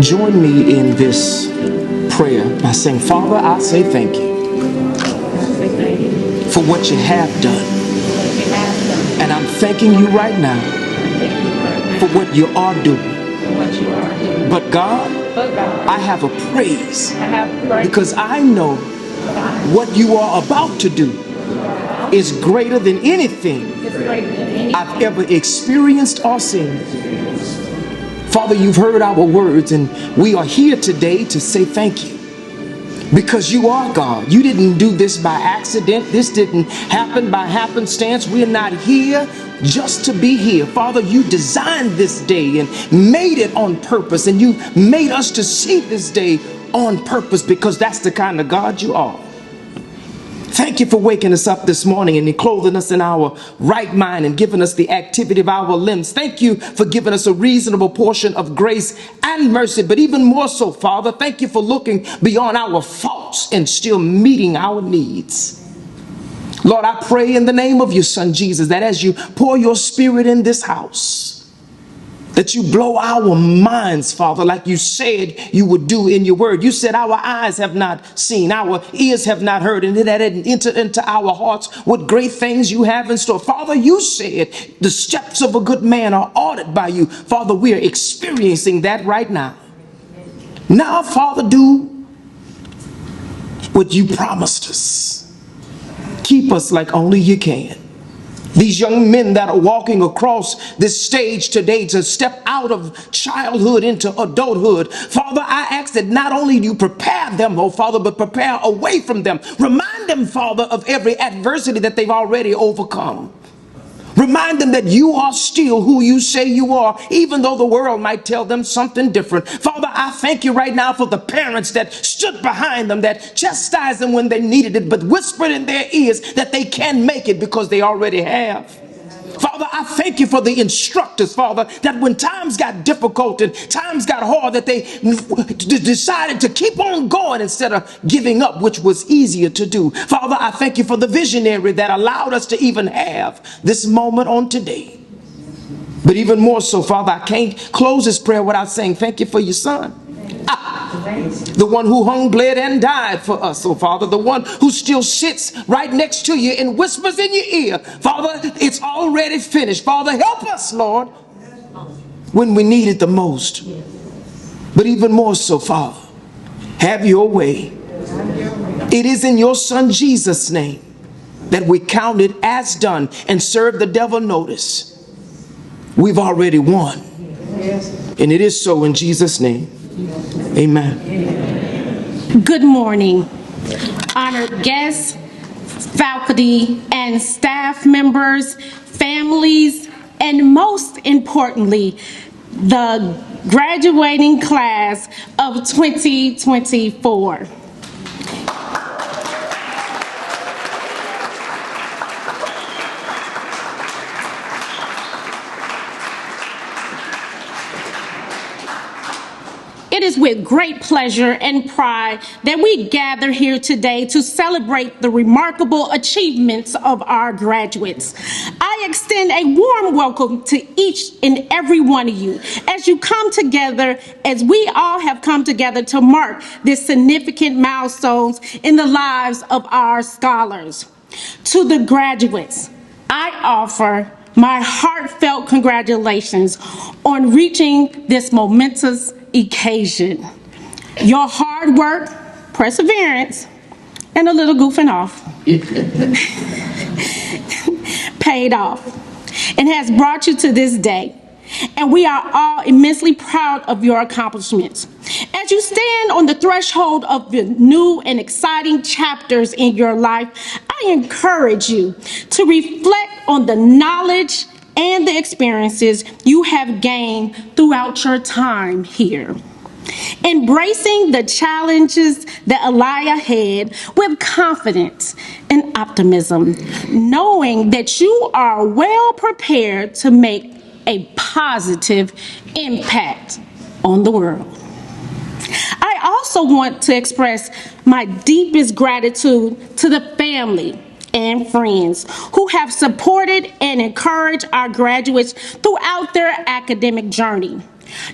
Join me in this prayer by saying, Father, I say thank you for what you have done. And I'm thanking you right now for what you are doing. But God, I have a praise because I know what you are about to do is greater than anything I've ever experienced or seen. Father, you've heard our words, and we are here today to say thank you. Because you are God. You didn't do this by accident. This didn't happen by happenstance. We're not here just to be here. Father, you designed this day and made it on purpose, and you made us to see this day on purpose because that's the kind of God you are. Thank you for waking us up this morning and clothing us in our right mind and giving us the activity of our limbs. Thank you for giving us a reasonable portion of grace and mercy. But even more so, Father, thank you for looking beyond our faults and still meeting our needs. Lord, I pray in the name of your Son, Jesus, that as you pour your Spirit in this house, that you blow our minds, Father, like you said you would do in your word. You said our eyes have not seen, our ears have not heard, and that it entered into our hearts what great things you have in store. Father, you said the steps of a good man are ordered by you. Father, we are experiencing that right now. Now, Father, do what you promised us. Keep us like only you can. These young men that are walking across this stage today to step out of childhood into adulthood, Father, I ask that not only do you prepare them, oh Father, but prepare away from them. Remind them, Father, of every adversity that they've already overcome. Remind them that you are still who you say you are, even though the world might tell them something different. Father, I thank you right now for the parents that stood behind them, that chastised them when they needed it, but whispered in their ears that they can make it because they already have. Father, I thank you for the instructors, Father, that when times got difficult and times got hard, that they decided to keep on going instead of giving up, which was easier to do. Father, I thank you for the visionary that allowed us to even have this moment on today. But even more so, Father, I can't close this prayer without saying thank you for your Son. The one who hung, bled, and died for us, oh Father, the one who still sits right next to you and whispers in your ear, Father, it's already finished. Father, help us, Lord, when we need it the most. But even more so, Father, have your way. It is in your Son Jesus' name that we count it as done and serve the devil notice. We've already won. And it is so in Jesus' name. Amen. Good morning, honored guests, faculty and staff members, families, and most importantly, the graduating class of 2024. It is with great pleasure and pride that we gather here today to celebrate the remarkable achievements of our graduates. I extend a warm welcome to each and every one of you as you come together, as we all have come together to mark this significant milestones in the lives of our scholars. To the graduates, I offer my heartfelt congratulations on reaching this momentous occasion. Your hard work, perseverance, and a little goofing off paid off and has brought you to this day. And we are all immensely proud of your accomplishments. As you stand on the threshold of the new and exciting chapters in your life, I encourage you to reflect on the knowledge and the experiences you have gained throughout your time here. Embracing the challenges that lie ahead with confidence and optimism, knowing that you are well prepared to make a positive impact on the world. I also want to express my deepest gratitude to the family and friends who have supported and encouraged our graduates throughout their academic journey.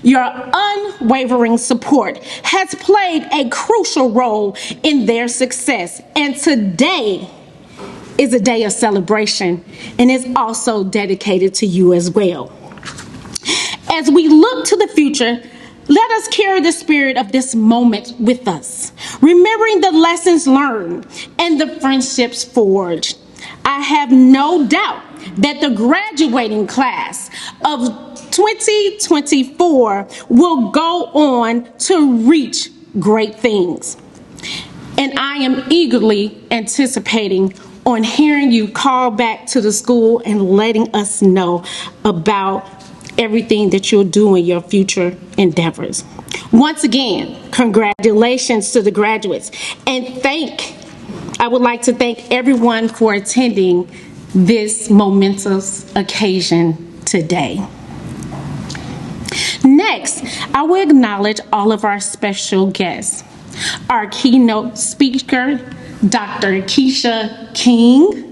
Your unwavering support has played a crucial role in their success, and today is a day of celebration and is also dedicated to you as well. As we look to the future, let us carry the spirit of this moment with us, remembering the lessons learned and the friendships forged. I have no doubt that the graduating class of 2024 will go on to reach great things. And I am eagerly anticipating on hearing you call back to the school and letting us know about everything that you'll do in your future endeavors. Once again, congratulations to the graduates, and I would like to thank everyone for attending this momentous occasion today. Next, I will acknowledge all of our special guests. Our keynote speaker, Dr. Keisha King.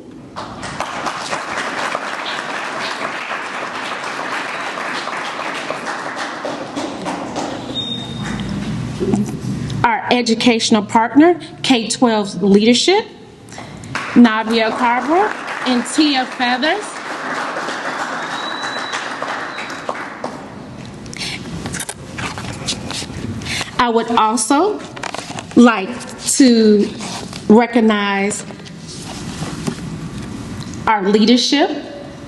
Our educational partner, K-12 Leadership, Nadia Carver and Tia Feathers. I would also like to recognize our leadership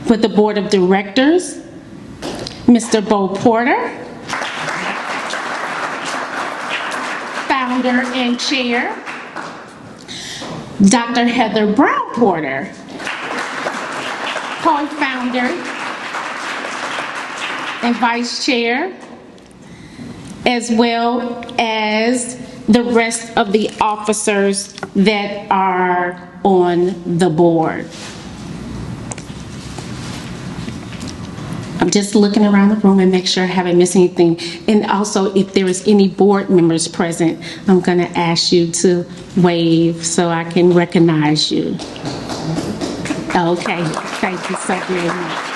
with the Board of Directors, Mr. Bo Porter, Founder and Chair, Dr. Heather Brown Porter, Co-Founder and Vice Chair, as well as the rest of the officers that are on the board. I'm just looking around the room and make sure I haven't missed anything. And also, if there is any board members present, I'm going to ask you to wave so I can recognize you. Okay, thank you so very much.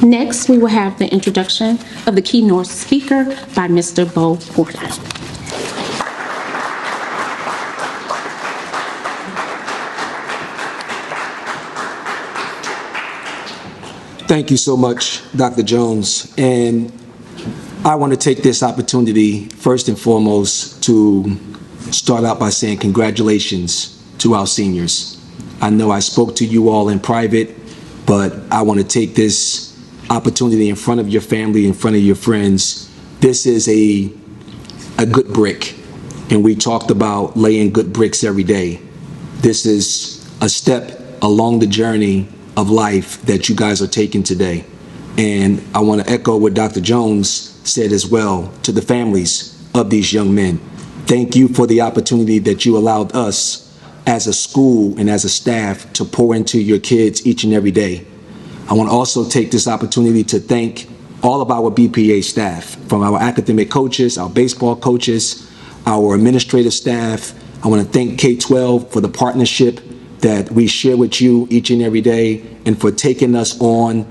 Next, we will have the introduction of the keynote speaker by Mr. Bo Porter. Thank you so much, Dr. Jones. And I want to take this opportunity, first and foremost, to start out by saying congratulations to our seniors. I know I spoke to you all in private, but I want to take this opportunity in front of your family, in front of your friends. This is a good brick, and we talked about laying good bricks every day. This is a step along the journey of life that you guys are taking today. And I want to echo what Dr. Jones said as well to the families of these young men. Thank you for the opportunity that you allowed us as a school and as a staff to pour into your kids each and every day. I want to also take this opportunity to thank all of our BPA staff, from our academic coaches, our baseball coaches, our administrative staff. I want to thank K-12 for the partnership that we share with you each and every day, and for taking us on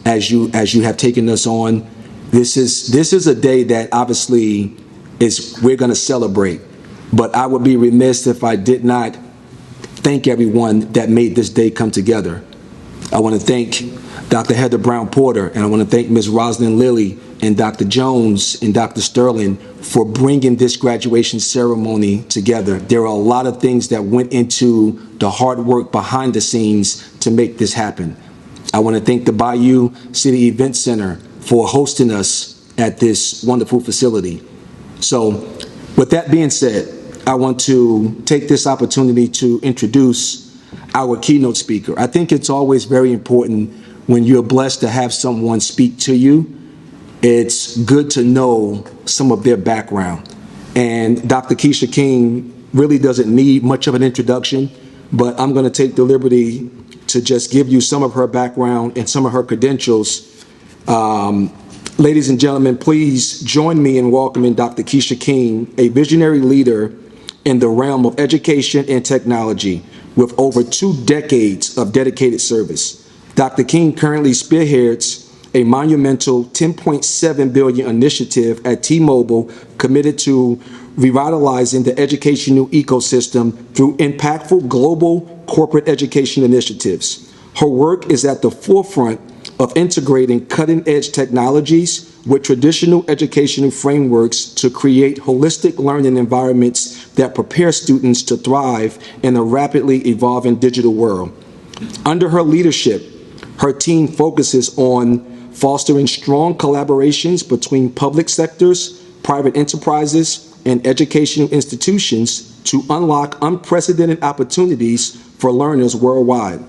as you have taken us on. This is a day that obviously we're going to celebrate, but I would be remiss if I did not thank everyone that made this day come together. I want to thank Dr. Heather Brown Porter, and I want to thank Ms. Rosalind Lilly and Dr. Jones and Dr. Sterling for bringing this graduation ceremony together. There are a lot of things that went into the hard work behind the scenes to make this happen. I want to thank the Bayou City Event Center for hosting us at this wonderful facility. So with that being said, I want to take this opportunity to introduce our keynote speaker. I think it's always very important when you're blessed to have someone speak to you. It's good to know some of their background. And Dr. Keisha King really doesn't need much of an introduction, but I'm going to take the liberty to just give you some of her background and some of her credentials Ladies and gentlemen, please join me in welcoming Dr. Keisha King, a visionary leader in the realm of education and technology with over 2 decades of dedicated service. Dr. King currently spearheads a monumental $10.7 billion initiative at T-Mobile committed to revitalizing the educational ecosystem through impactful global corporate education initiatives. Her work is at the forefront of integrating cutting-edge technologies with traditional educational frameworks to create holistic learning environments that prepare students to thrive in a rapidly evolving digital world. Under her leadership, her team focuses on fostering strong collaborations between public sectors, private enterprises, and educational institutions to unlock unprecedented opportunities for learners worldwide.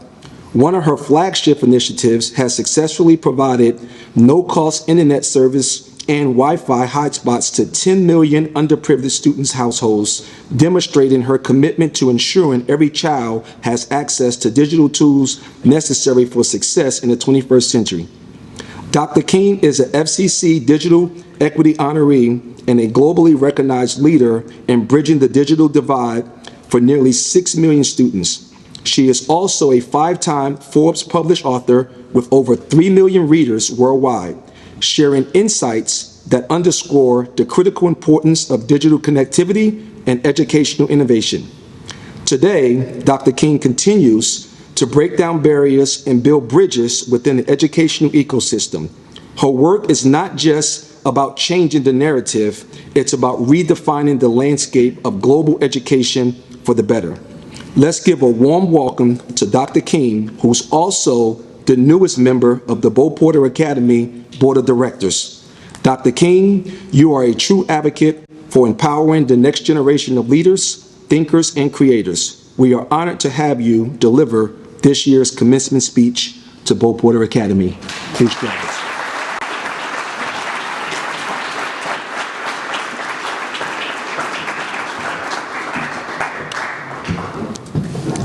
One of her flagship initiatives has successfully provided no-cost internet service and Wi-Fi hotspots to 10 million underprivileged students' households, demonstrating her commitment to ensuring every child has access to digital tools necessary for success in the 21st century. Dr. King is an FCC Digital Equity Honoree and a globally recognized leader in bridging the digital divide for nearly 6 million students. She is also a 5-time Forbes published author with over 3 million readers worldwide, sharing insights that underscore the critical importance of digital connectivity and educational innovation. Today, Dr. King continues to break down barriers and build bridges within the educational ecosystem. Her work is not just about changing the narrative, it's about redefining the landscape of global education for the better. Let's give a warm welcome to Dr. King, who's also the newest member of the Bo Porter Academy Board of Directors. Dr. King, you are a true advocate for empowering the next generation of leaders, thinkers, and creators. We are honored to have you deliver this year's commencement speech to Bo Porter Academy. Please join us.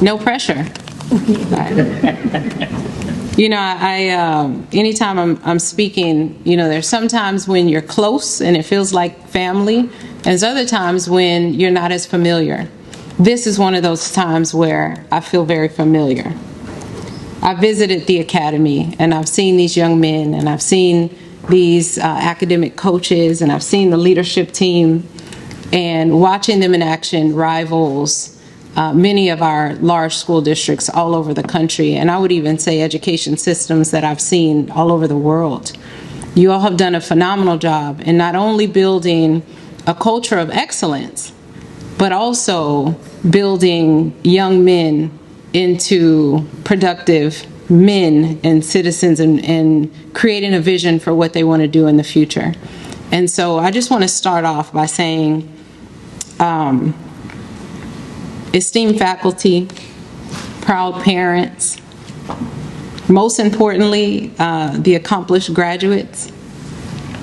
No pressure. You know, anytime I'm speaking, you know, there's sometimes when you're close and it feels like family, and there's other times when you're not as familiar. This is one of those times where I feel very familiar. I visited the academy and I've seen these young men and I've seen these academic coaches and I've seen the leadership team, and watching them in action rivals many of our large school districts all over the country, and I would even say education systems that I've seen all over the world. You all have done a phenomenal job in not only building a culture of excellence, but also building young men into productive men and citizens, and creating a vision for what they want to do in the future. And so I just want to start off by saying, esteemed faculty, proud parents, most importantly, the accomplished graduates,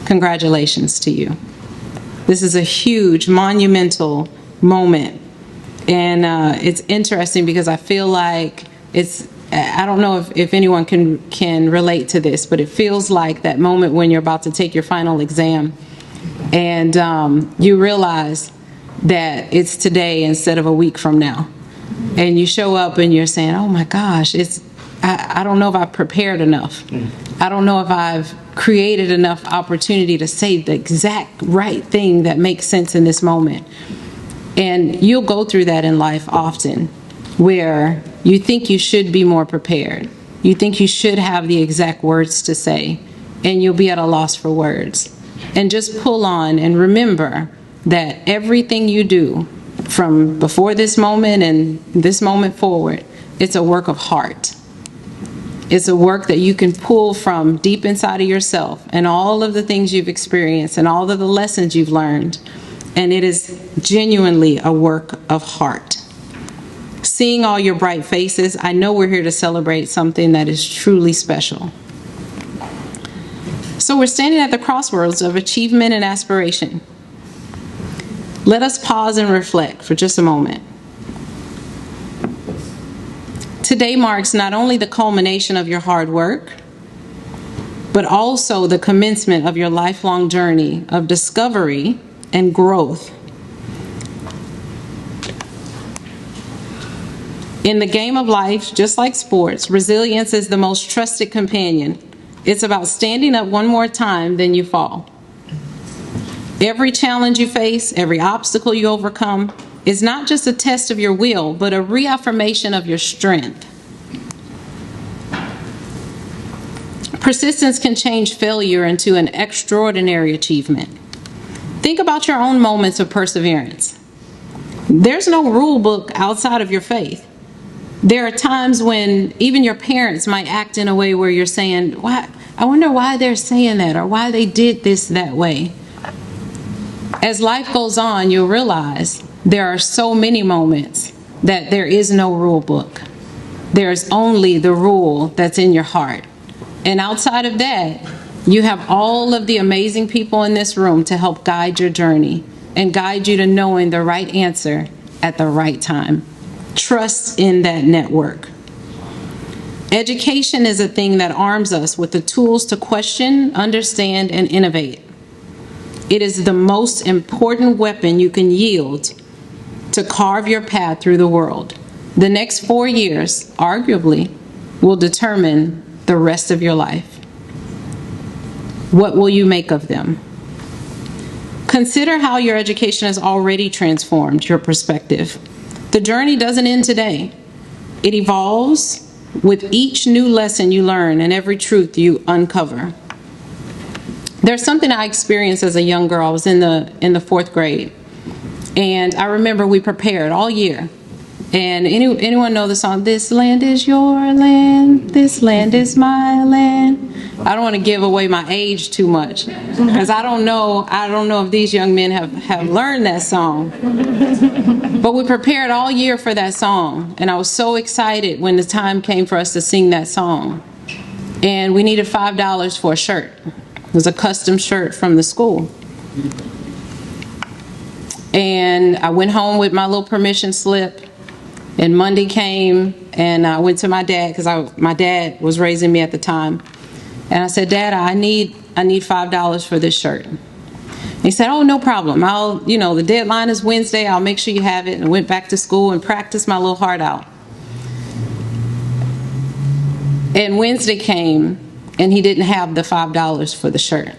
congratulations to you. This is a huge, monumental moment. And it's interesting because I feel like I don't know if anyone can relate to this, but it feels like that moment when you're about to take your final exam and you realize that it's today instead of a week from now. And you show up and you're saying, oh my gosh, I don't know if I've prepared enough. I don't know if I've created enough opportunity to say the exact right thing that makes sense in this moment. And you'll go through that in life often, where you think you should be more prepared. You think you should have the exact words to say, and you'll be at a loss for words. And just pull on and remember that everything you do from before this moment and this moment forward, it's a work of heart. It's a work that you can pull from deep inside of yourself and all of the things you've experienced and all of the lessons you've learned. And it is genuinely a work of heart. Seeing all your bright faces, I know we're here to celebrate something that is truly special. So we're standing at the crossroads of achievement and aspiration. Let us pause and reflect for just a moment. Today marks not only the culmination of your hard work, but also the commencement of your lifelong journey of discovery and growth. In the game of life, just like sports, resilience is the most trusted companion. It's about standing up one more time than you fall. Every challenge you face, every obstacle you overcome, is not just a test of your will, but a reaffirmation of your strength. Persistence can change failure into an extraordinary achievement. Think about your own moments of perseverance. There's no rule book outside of your faith. There are times when even your parents might act in a way where you're saying, "Why? I wonder why they're saying that, or why they did this that way." As life goes on, you'll realize there are so many moments that there is no rule book. There's only the rule that's in your heart. And outside of that, you have all of the amazing people in this room to help guide your journey and guide you to knowing the right answer at the right time. Trust in that network. Education is a thing that arms us with the tools to question, understand, and innovate. It is the most important weapon you can yield to carve your path through the world. The next 4 years, arguably, will determine the rest of your life. What will you make of them? Consider how your education has already transformed your perspective. The journey doesn't end today. It evolves with each new lesson you learn and every truth you uncover. There's something I experienced as a young girl. I was in the 4th grade, and I remember we prepared all year. And anyone know the song, "This land is your land, this land is my land"? I don't want to give away my age too much, because I don't know if these young men have learned that song. But we prepared all year for that song, and I was so excited when the time came for us to sing that song. And we needed $5 for a shirt. It was a custom shirt from the school. And I went home with my little permission slip. And Monday came, and I went to my dad, because my dad was raising me at the time. And I said, "Dad, I need $5 for this shirt." He said, "Oh, no problem. The deadline is Wednesday. I'll make sure you have it." And I went back to school and practiced my little heart out. And Wednesday came, and he didn't have the $5 for the shirt.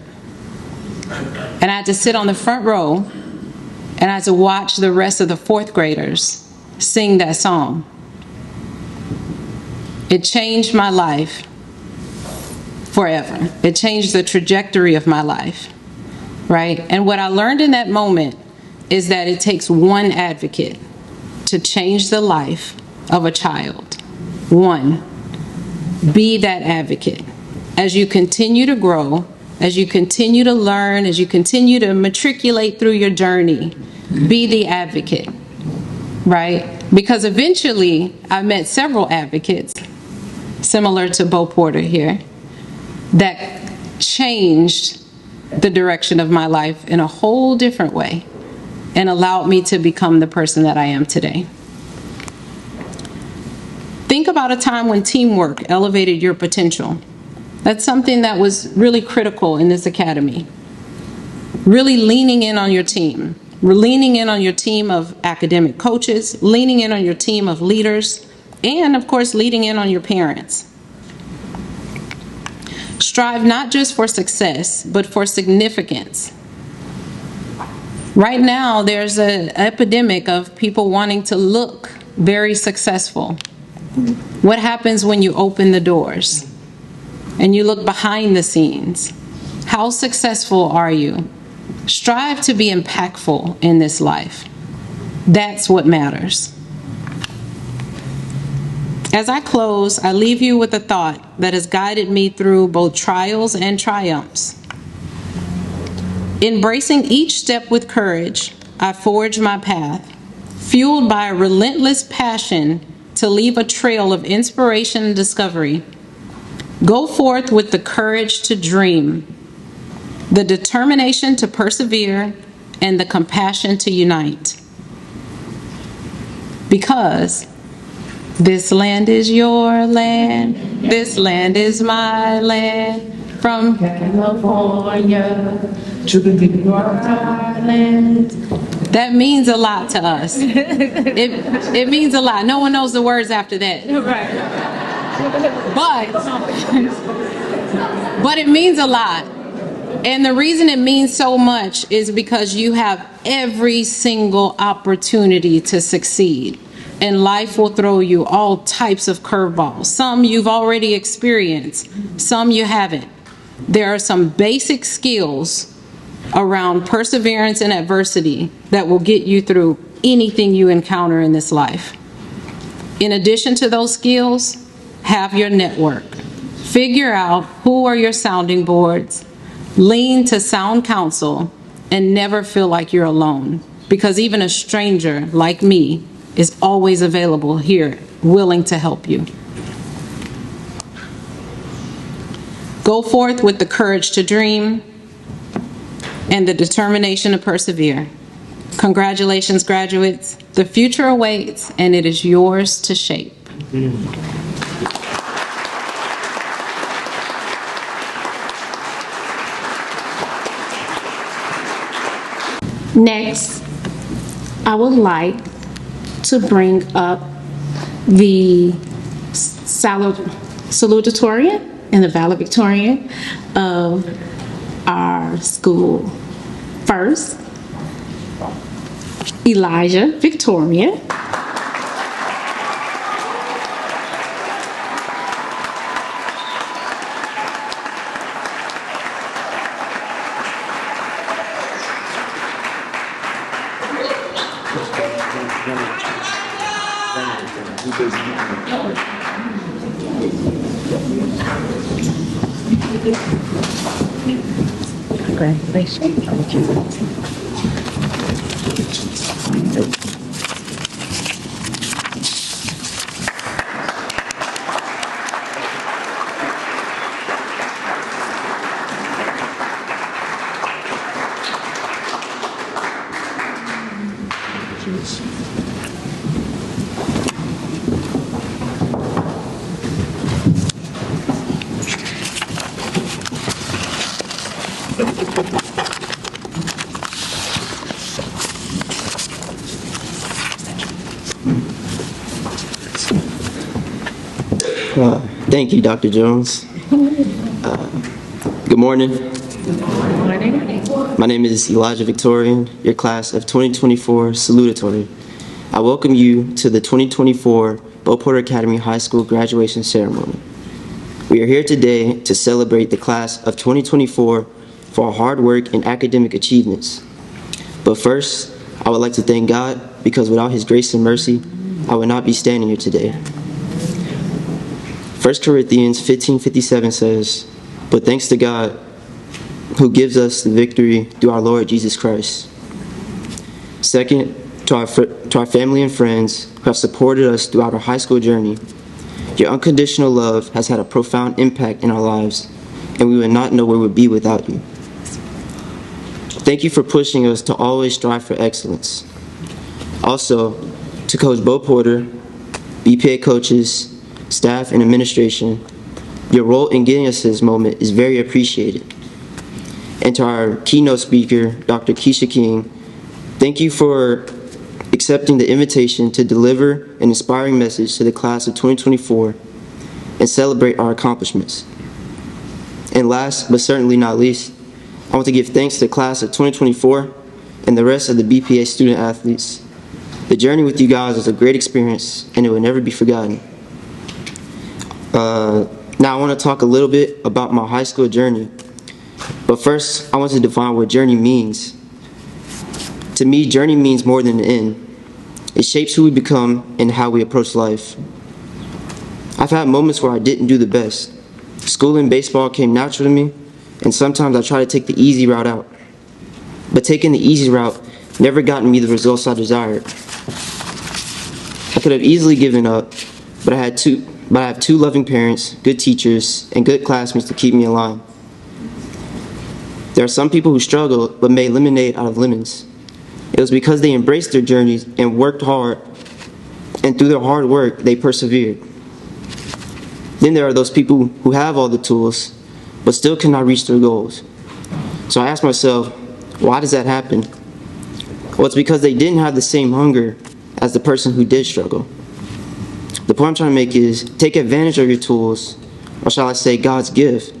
And I had to sit on the front row, and I had to watch the rest of the 4th graders sing that song. It changed my life forever. It changed the trajectory of my life, right? And what I learned in that moment is that it takes one advocate to change the life of a child. One. Be that advocate. As you continue to grow, as you continue to learn, as you continue to matriculate through your journey, be the advocate. Right? Because eventually I met several advocates, similar to Bo Porter here, that changed the direction of my life in a whole different way and allowed me to become the person that I am today. Think about a time when teamwork elevated your potential. That's something that was really critical in this academy. Really leaning in on your team. We're leaning in on your team of academic coaches, leaning in on your team of leaders, and of course, leaning in on your parents. Strive not just for success, but for significance. Right now, there's an epidemic of people wanting to look very successful. What happens when you open the doors and you look behind the scenes? How successful are you? Strive to be impactful in this life. That's what matters. As I close, I leave you with a thought that has guided me through both trials and triumphs. Embracing each step with courage, I forge my path, fueled by a relentless passion to leave a trail of inspiration and discovery. Go forth with the courage to dream, the determination to persevere, and the compassion to unite. Because this land is your land, this land is my land, From California to the New Orleans. that means a lot to us. It means a lot. No one knows the words after that. Right. But it means a lot. And the reason it means so much is because you have every single opportunity to succeed. And life will throw you all types of curveballs. Some you've already experienced, some you haven't. There are some basic skills around perseverance and adversity that will get you through anything you encounter in this life. In addition to those skills, have your network. Figure out who are your sounding boards, lean to sound counsel, and never feel like you're alone, because even a stranger like me is always available here, willing to help you. Go forth with the courage to dream and the determination to persevere. Congratulations, graduates. The future awaits, and it is yours to shape. Next, I would like to bring up the salutatorian and the valedictorian of our school. First, Elijah Victoria. Thank you, Dr. Jones. Good morning. My name is Elijah Victorian, your class of 2024 salutatory. I welcome you to the 2024 Bo Porter Academy High School graduation ceremony. We are here today to celebrate the class of 2024 for our hard work and academic achievements. But first, I would like to thank God, because without His grace and mercy, I would not be standing here today. 1 Corinthians 15:57 says, "But thanks to God who gives us the victory through our Lord Jesus Christ." Second, to our family and friends who have supported us throughout our high school journey, your unconditional love has had a profound impact in our lives, and we would not know where we would be without you. Thank you for pushing us to always strive for excellence. Also, to Coach Bo Porter, BPA coaches, staff, and administration, your role in getting us to this moment is very appreciated. And to our keynote speaker, Dr. Keisha King, thank you for accepting the invitation to deliver an inspiring message to the class of 2024 and celebrate our accomplishments. And last, but certainly not least, I want to give thanks to the class of 2024 and the rest of the BPA student athletes. The journey with you guys was a great experience, and it will never be forgotten. Now I want to talk a little bit about my high school journey. But first, I want to define what journey means. To me, journey means more than an end. It shapes who we become and how we approach life. I've had moments where I didn't do the best. School and baseball came natural to me, and sometimes I tried to take the easy route out. But taking the easy route never gotten me the results I desired. I could have easily given up, but I have two loving parents, good teachers, and good classmates to keep me in line. There are some people who struggled but made lemonade out of lemons. It was because they embraced their journeys and worked hard, and through their hard work, they persevered. Then there are those people who have all the tools, but still cannot reach their goals. So I asked myself, why does that happen? Well, it's because they didn't have the same hunger as the person who did struggle. The point I'm trying to make is take advantage of your tools, or shall I say God's gift,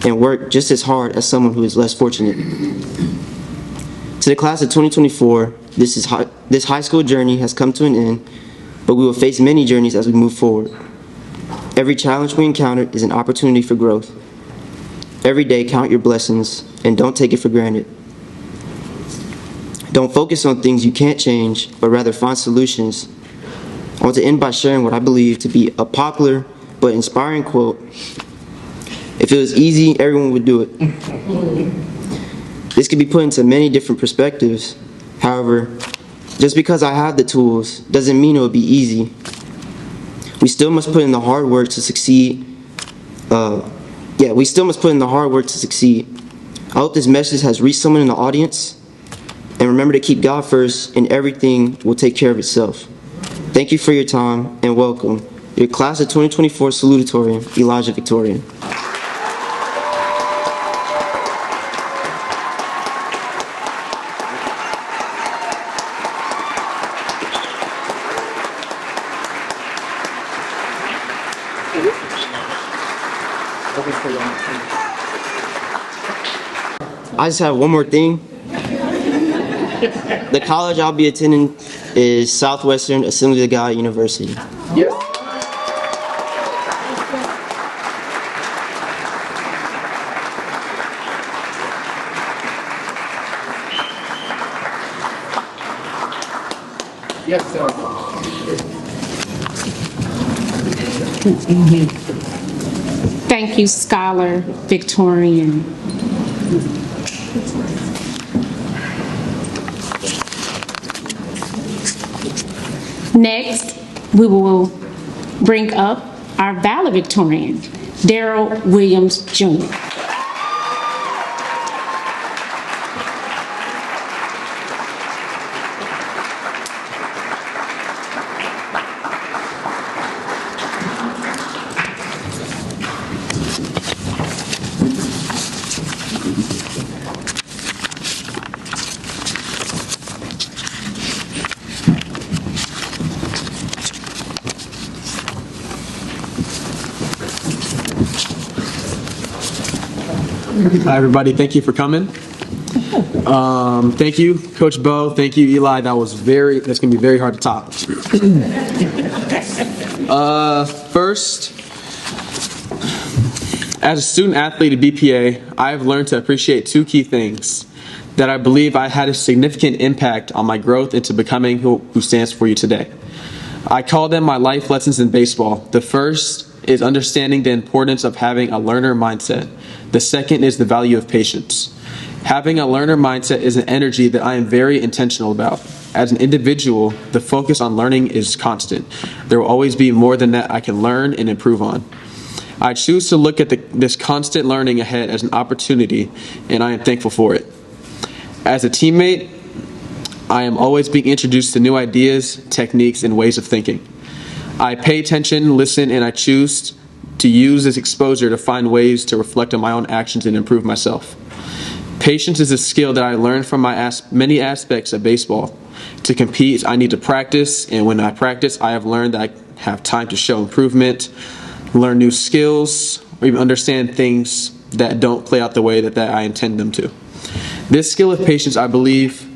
and work just as hard as someone who is less fortunate. To the class of 2024, this high school journey has come to an end, but we will face many journeys as we move forward. Every challenge we encounter is an opportunity for growth. Every day, count your blessings and don't take it for granted. Don't focus on things you can't change, but rather find solutions. I want to end by sharing what I believe to be a popular but inspiring quote. If it was easy, everyone would do it. This can be put into many different perspectives. However, just because I have the tools doesn't mean it will be easy. We still must put in the hard work to succeed. We still must put in the hard work to succeed. I hope this message has reached someone in the audience. And remember to keep God first, and everything will take care of itself. Thank you for your time, and welcome. Your class of 2024 salutatorian, Elijah Victorian. I just have one more thing. The college I'll be attending is Southwestern Assembly of God University. Yes. Yes, sir. Thank you, Scholar Victorian. Next, we will bring up our valedictorian, Daryl Williams, Jr. Hi, everybody. Thank you for coming. Thank you, Coach Bo. Thank you, Eli. That's going to be very hard to top. First, as a student athlete at BPA, I have learned to appreciate two key things that I believe I had a significant impact on my growth into becoming who stands for you today. I call them my life lessons in baseball. The first is understanding the importance of having a learner mindset. The second is the value of patience. Having a learner mindset is an energy that I am very intentional about. As an individual, the focus on learning is constant. There will always be more than that I can learn and improve on. I choose to look at this constant learning ahead as an opportunity, and I am thankful for it. As a teammate, I am always being introduced to new ideas, techniques, and ways of thinking. I pay attention, listen, and I choose to use this exposure to find ways to reflect on my own actions and improve myself. Patience is a skill that I learned from many aspects of baseball. To compete, I need to practice, and when I practice, I have learned that I have time to show improvement, learn new skills, or even understand things that don't play out the way that I intend them to. This skill of patience, I believe,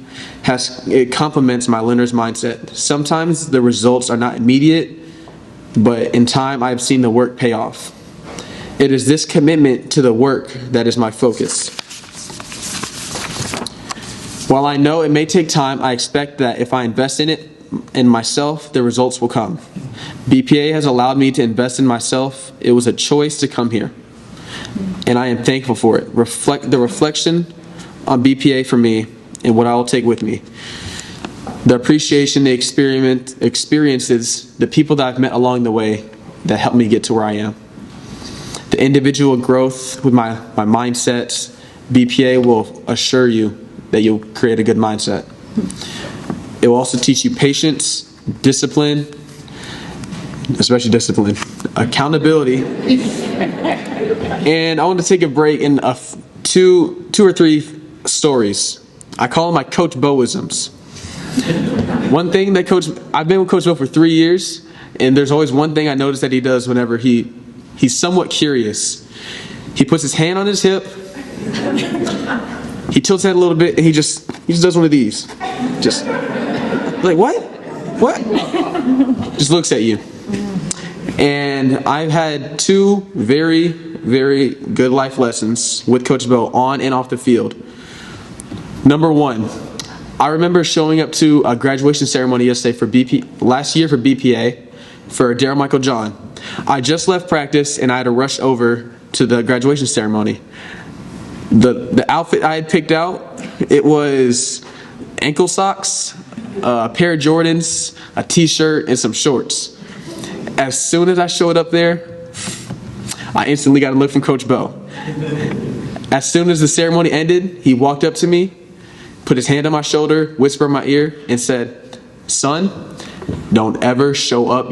it complements my learner's mindset. Sometimes the results are not immediate, but in time, I have seen the work pay off. It is this commitment to the work that is my focus. While I know it may take time, I expect that if I invest in it, in myself, the results will come. BPA has allowed me to invest in myself. It was a choice to come here, and I am thankful for it. The reflection on BPA for me and what I will take with me. The appreciation, the experiences, the people that I've met along the way that helped me get to where I am. The individual growth with my mindset, BPA will assure you that you'll create a good mindset. It will also teach you patience, discipline, especially discipline, accountability. And I want to take a break in two or three stories. I call them my Coach Boisms. One thing that I've been with Coach Bo for 3 years, and there's always one thing I notice that he does whenever he's somewhat curious. He puts his hand on his hip, he tilts it a little bit, and he just does one of these. Just like, what? Just looks at you. And I've had two very, very good life lessons with Coach Bo on and off the field. Number one, I remember showing up to a graduation ceremony last year for BPA for Daryl Michael John. I just left practice and I had to rush over to the graduation ceremony. The outfit I had picked out, it was ankle socks, a pair of Jordans, a t-shirt, and some shorts. As soon as I showed up there, I instantly got a look from Coach Bo. As soon as the ceremony ended, he walked up to me, put his hand on my shoulder, whispered in my ear, and said, "Son, don't ever show up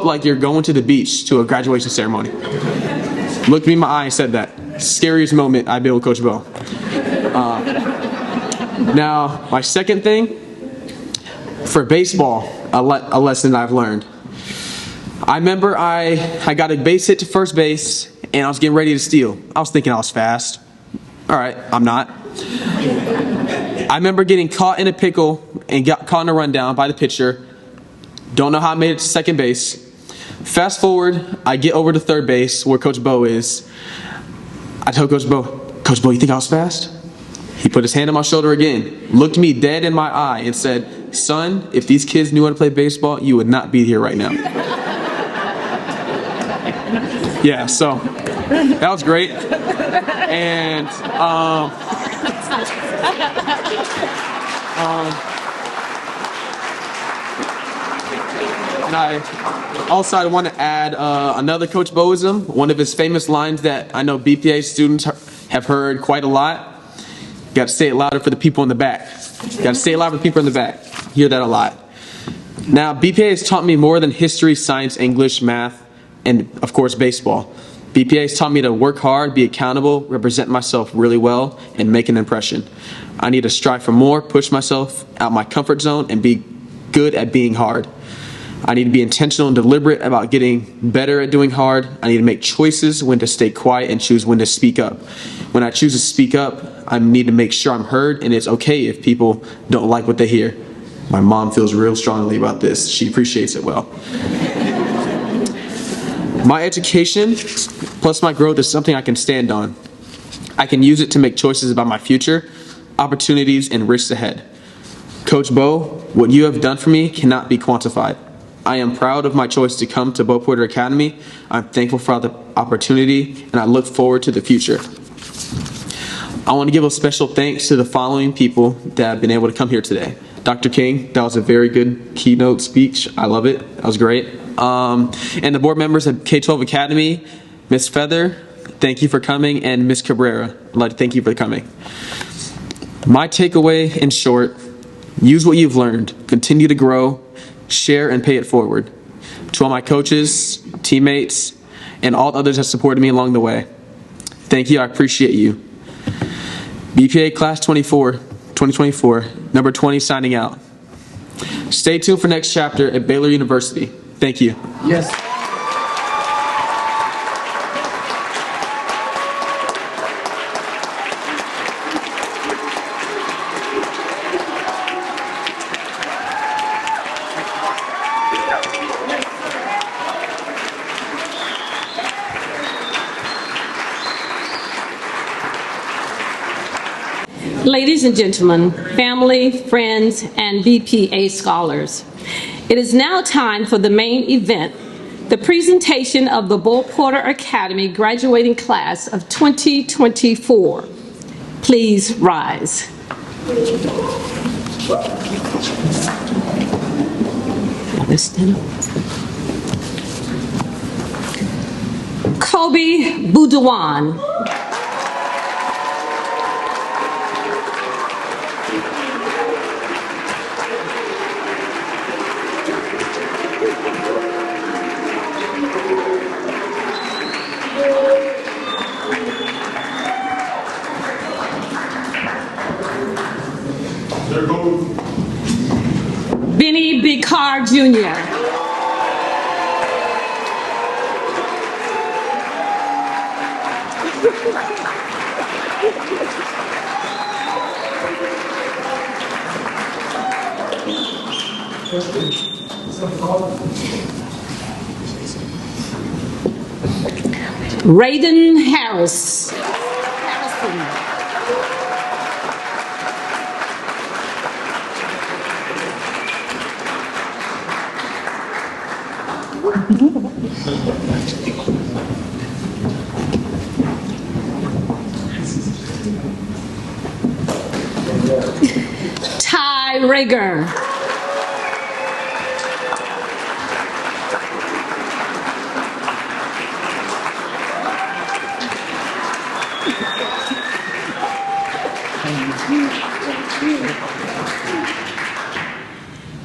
like you're going to the beach to a graduation ceremony." Looked me in my eye and said that. Scariest moment I've been with Coach Bo. Now, my second thing, for baseball, a lesson I've learned. I remember I got a base hit to first base, and I was getting ready to steal. I was thinking I was fast. All right, I'm not. I remember getting caught in a pickle and got caught in a rundown by the pitcher. Don't know how I made it to second base. Fast forward, I get over to third base where Coach Bo is. I told Coach Bo, you think I was fast? He put his hand on my shoulder again, looked me dead in my eye, and said, "Son, if these kids knew how to play baseball, you would not be here right now." Yeah, so that was great. And I want to add another Coach Boism, one of his famous lines that I know BPA students have heard quite a lot. Got to say it louder for the people in the back. Got to say it louder for the people in the back. Hear that a lot. Now, BPA has taught me more than history, science, English, math, and of course, baseball. BPA has taught me to work hard, be accountable, represent myself really well, and make an impression. I need to strive for more, push myself out my comfort zone, and be good at being hard. I need to be intentional and deliberate about getting better at doing hard. I need to make choices when to stay quiet and choose when to speak up. When I choose to speak up, I need to make sure I'm heard, and it's okay if people don't like what they hear. My mom feels real strongly about this. She appreciates it well. My education plus my growth is something I can stand on. I can use it to make choices about my future, opportunities, and risks ahead. Coach Bo, what you have done for me cannot be quantified. I am proud of my choice to come to Bo Porter Academy. I'm thankful for the opportunity, and I look forward to the future. I want to give a special thanks to the following people that have been able to come here today. Dr. King, that was a very good keynote speech. I love it. That was great. And the board members at K-12 Academy, Ms. Feather, thank you for coming, and Ms. Cabrera, I'd like to thank you for coming. My takeaway, in short, use what you've learned, continue to grow, share, and pay it forward. To all my coaches, teammates, and all others that supported me along the way, thank you. I appreciate you. BPA Class 2024, number 20, signing out. Stay tuned for next chapter at Baylor University. Thank you. Yes. Ladies and gentlemen, family, friends, and BPA scholars, it is now time for the main event, the presentation of the Bo Porter Academy graduating class of 2024. Please rise. Kobe Budawan. Benny Bicard Jr. Raiden Harris. Ty Rager.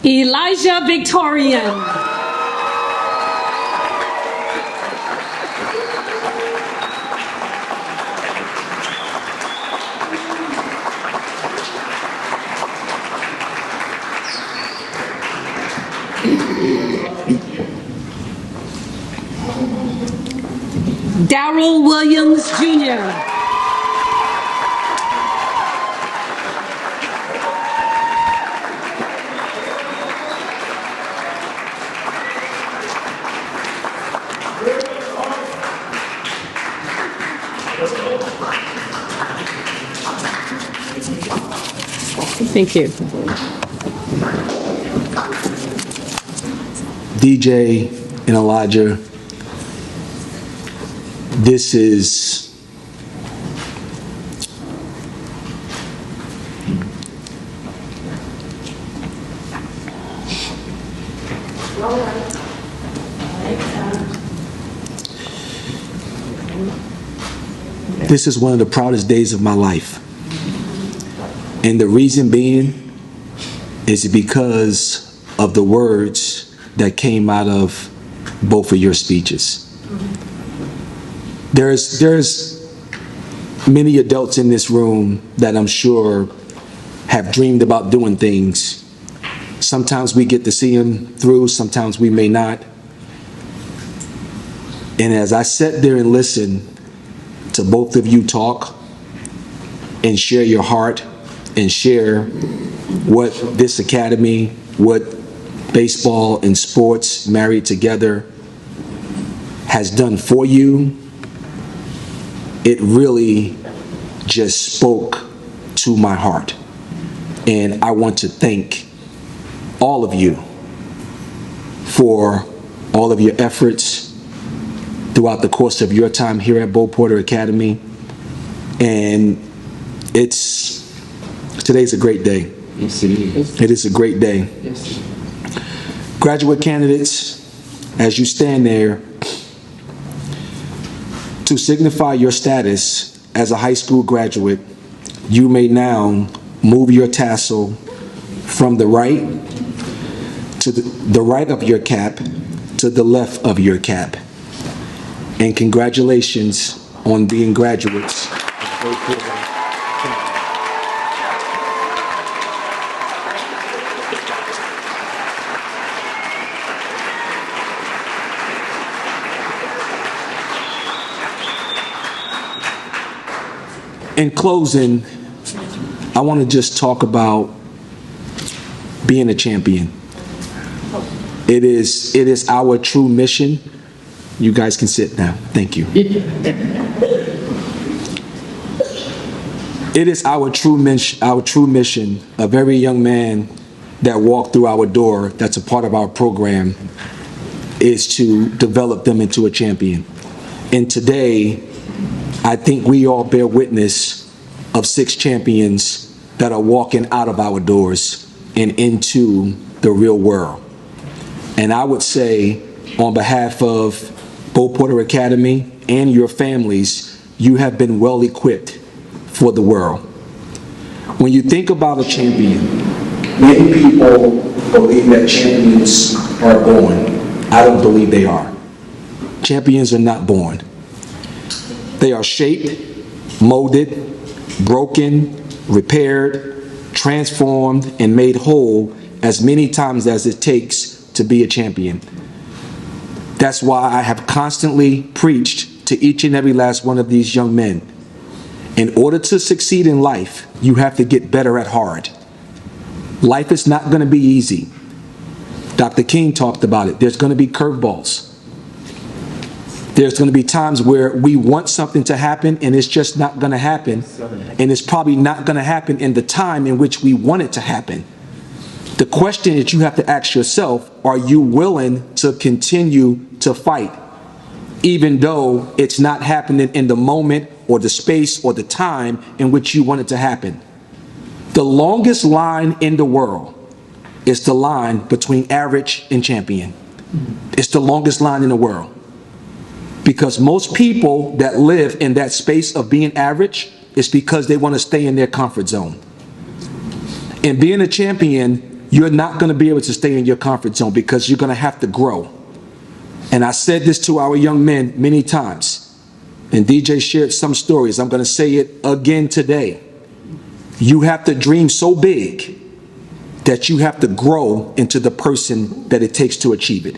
Elijah Victorian. Darrell Williams Jr. Thank you. DJ and Elijah, this is one of the proudest days of my life. And the reason being is because of the words that came out of both of your speeches. There's many adults in this room that I'm sure have dreamed about doing things. Sometimes we get to see them through, sometimes we may not. And as I sat there and listened to both of you talk and share your heart and share what this academy, what baseball and sports married together has done for you, it really just spoke to my heart. And I want to thank all of you for all of your efforts throughout the course of your time here at Bo Porter Academy. And today's a great day. Yes, it is. It is a great day. Yes. Graduate candidates, as you stand there, to signify your status as a high school graduate, you may now move your tassel from the right to the right of your cap to the left of your cap. And congratulations on being graduates. In closing, I want to just talk about being a champion. It is our true mission. You guys can sit now. Thank you. It is our true mission. A very young man that walked through our door, that's a part of our program, is to develop them into a champion. And today, I think we all bear witness of 6 champions that are walking out of our doors and into the real world. And I would say, on behalf of Bo Porter Academy and your families, you have been well equipped for the world. When you think about a champion, many people believe that champions are born. I don't believe they are. Champions are not born. They are shaped, molded, broken, repaired, transformed, and made whole as many times as it takes to be a champion. That's why I have constantly preached to each and every last one of these young men. In order to succeed in life, you have to get better at hard. Life is not going to be easy. Dr. King talked about it. There's going to be curveballs. There's going to be times where we want something to happen and it's just not going to happen. And it's probably not going to happen in the time in which we want it to happen. The question that you have to ask yourself, are you willing to continue to fight, even though it's not happening in the moment or the space or the time in which you want it to happen? The longest line in the world is the line between average and champion. It's the longest line in the world. Because most people that live in that space of being average is because they want to stay in their comfort zone. And being a champion, you're not going to be able to stay in your comfort zone because you're going to have to grow. And I said this to our young men many times, and DJ shared some stories. I'm going to say it again today. You have to dream so big that you have to grow into the person that it takes to achieve it.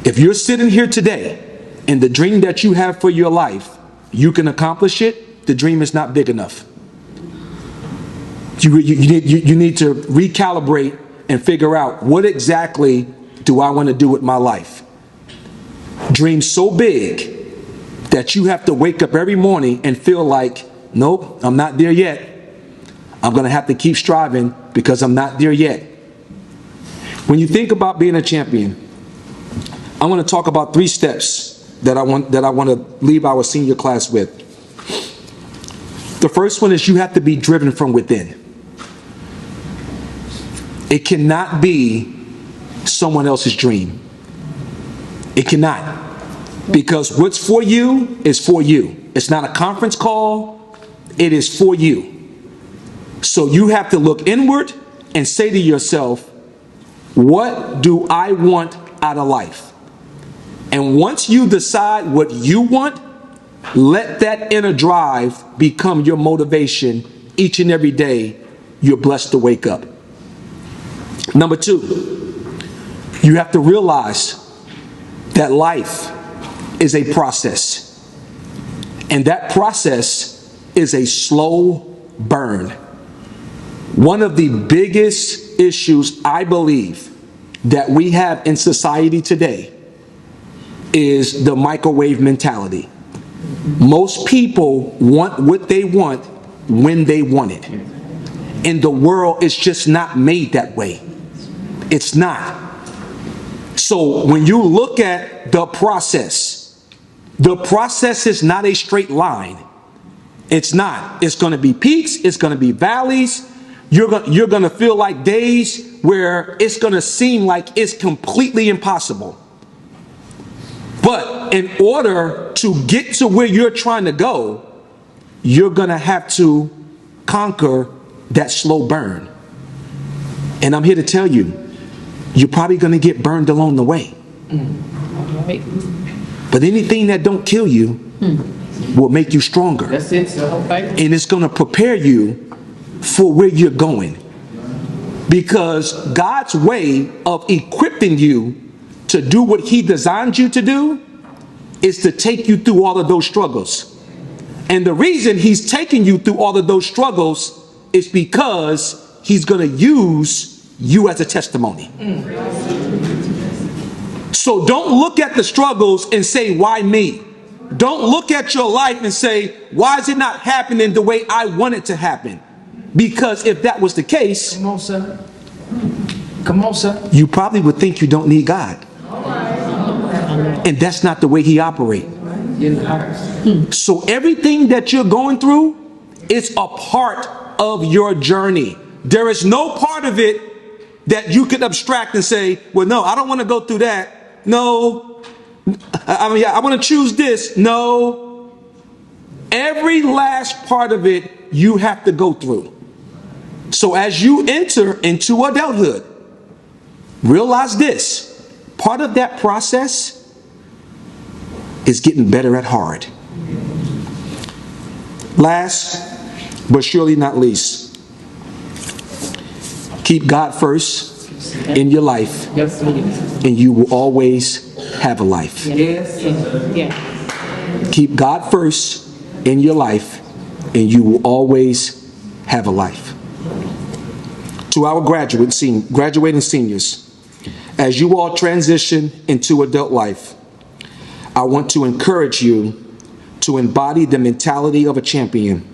If you're sitting here today and the dream that you have for your life, you can accomplish it, the dream is not big enough. You need to recalibrate and figure out, what exactly do I want to do with my life? Dream so big that you have to wake up every morning and feel like, nope, I'm not there yet. I'm going to have to keep striving because I'm not there yet. When you think about being a champion, I want to talk about 3 steps that I want to leave our senior class with. The first one is you have to be driven from within. It cannot be someone else's dream. It cannot. Because what's for you is for you. It's not a conference call. It is for you. So you have to look inward and say to yourself, what do I want out of life? And once you decide what you want, let that inner drive become your motivation each and every day you're blessed to wake up. Number 2, you have to realize that life is a process. And that process is a slow burn. One of the biggest issues I believe that we have in society today is the microwave mentality. Most people want what they want when they want it. And the world is just not made that way. It's not. So when you look at the process is not a straight line. It's not. It's going to be peaks. It's going to be valleys. You're going to feel like days where it's going to seem like it's completely impossible. But in order to get to where you're trying to go, you're going to have to conquer that slow burn. And I'm here to tell you, you're probably going to get burned along the way. But anything that don't kill you will make you stronger. That's it, sir. And it's going to prepare you for where you're going. Because God's way of equipping you to do what He designed you to do is to take you through all of those struggles. And the reason He's taking you through all of those struggles is because He's going to use you as a testimony. So don't look at the struggles and say, why me? Don't look at your life and say, why is it not happening the way I want it to happen? Because if that was the case, Come on, sir. Come on, sir. you probably would think you don't need God. And that's not the way He operates. So everything that you're going through is a part of your journey. There is no part of it that you could abstract and say, well, no, I don't want to go through that. No, I want to choose this. No, every last part of it you have to go through. So as you enter into adulthood, realize this: part of that process is getting better at hard. Last but surely not least, Keep God first in your life, Yes, sir. and you will always have a life. Yes, sir. Keep God first in your life, and you will always have a life. To our graduating seniors, as you all transition into adult life, I want to encourage you to embody the mentality of a champion.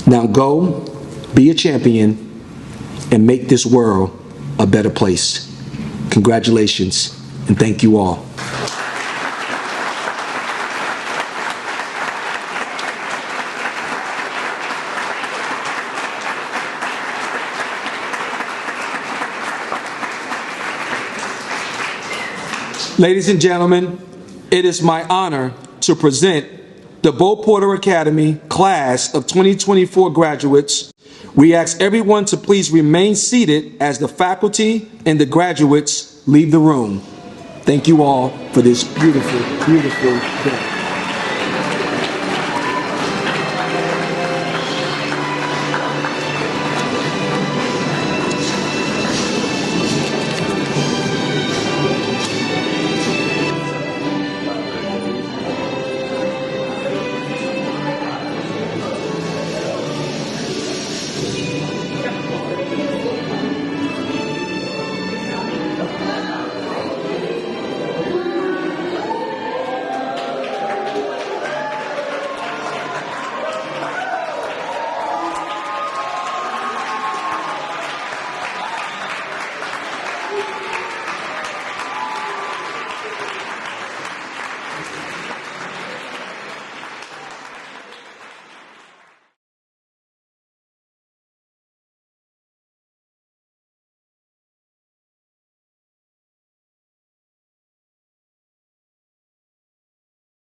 Now go, be a champion, and make this world a better place. Congratulations, and thank you all. Ladies and gentlemen, it is my honor to present the Bo Porter Academy Class of 2024 graduates. We ask everyone to please remain seated as the faculty and the graduates leave the room. Thank you all for this beautiful, beautiful day.